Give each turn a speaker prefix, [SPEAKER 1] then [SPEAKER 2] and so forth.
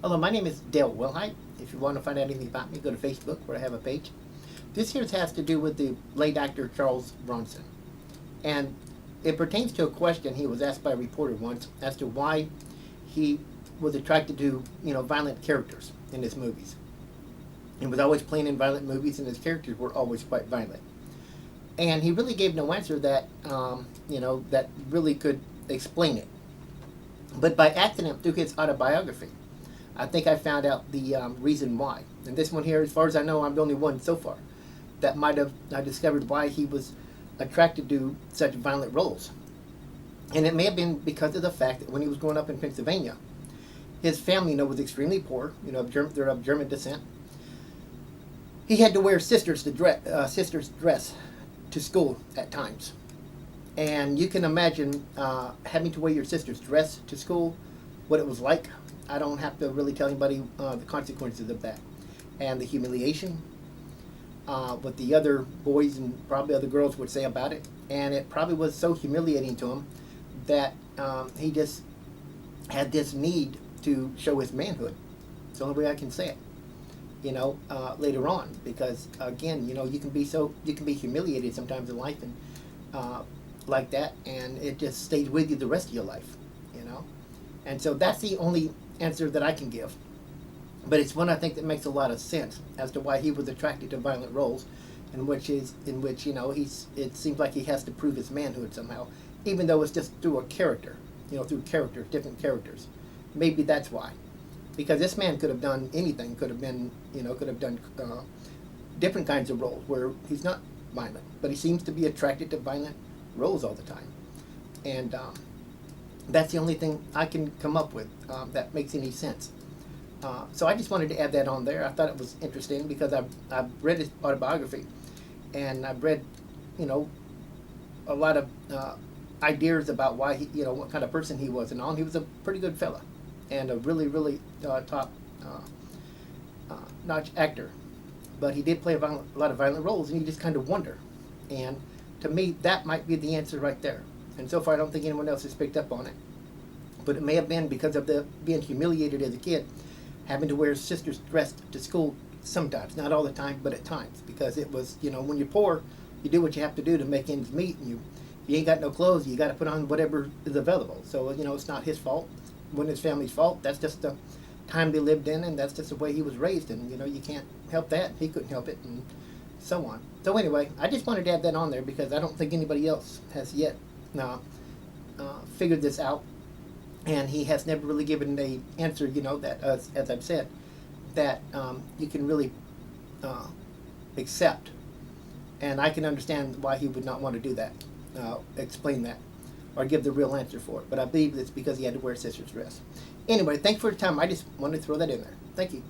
[SPEAKER 1] Hello, my name is Dale Wilhite. If you want to find out anything about me, go to Facebook where I have a page. This here has to do with the late actor Charles Bronson. And it pertains to a question he was asked by a reporter once as to why he was attracted to, violent characters in his movies. He was always playing in violent movies and his characters were always quite violent. And he really gave no answer that really could explain it. But by accident, through his autobiography, I think I found out the reason why. And this one here, as far as I know, I'm the only one so far that might have discovered why he was attracted to such violent roles. And it may have been because of the fact that when he was growing up in Pennsylvania, his family, was extremely poor. They're of German descent. He had to wear sister's dress to school at times. And you can imagine having to wear your sister's dress to school, what it was like. I don't have to really tell anybody the consequences of that. And the humiliation, what the other boys and probably other girls would say about it. And it probably was so humiliating to him that he just had this need to show his manhood. It's the only way I can say it. Later on, because again, you can be humiliated sometimes in life and like that, and it just stays with you the rest of your life. And so that's the only answer that I can give. But it's one I think that makes a lot of sense as to why he was attracted to violent roles, in which it seems like he has to prove his manhood somehow, even though it's just through a character, through characters, different characters. Maybe that's why, because this man could have done anything, could have done different kinds of roles where he's not violent, but he seems to be attracted to violent roles all the time, and that's the only thing I can come up with that makes any sense. So I just wanted to add that on there. I thought it was interesting because I've read his autobiography, and I've read, a lot of ideas about why what kind of person he was and all. And he was a pretty good fella, and a really, really top notch actor. But he did play a lot of violent roles, and you just kind of wonder. And to me, that might be the answer right there. And so far, I don't think anyone else has picked up on it. But it may have been because of the being humiliated as a kid, having to wear his sister's dress to school sometimes, not all the time, but at times. Because it was, when you're poor, you do what you have to do to make ends meet, and if you ain't got no clothes, you got to put on whatever is available. So, it's not his fault, wasn't his family's fault. That's just the time they lived in, and that's just the way he was raised. And, you can't help that. He couldn't help it, and so on. So anyway, I just wanted to add that on there because I don't think anybody else has yet figured this out, and he has never really given an answer. That as I've said, that you can really accept, and I can understand why he would not want to do that, explain that, or give the real answer for it. But I believe it's because he had to wear sister's dress. Anyway, thanks for your time. I just wanted to throw that in there. Thank you.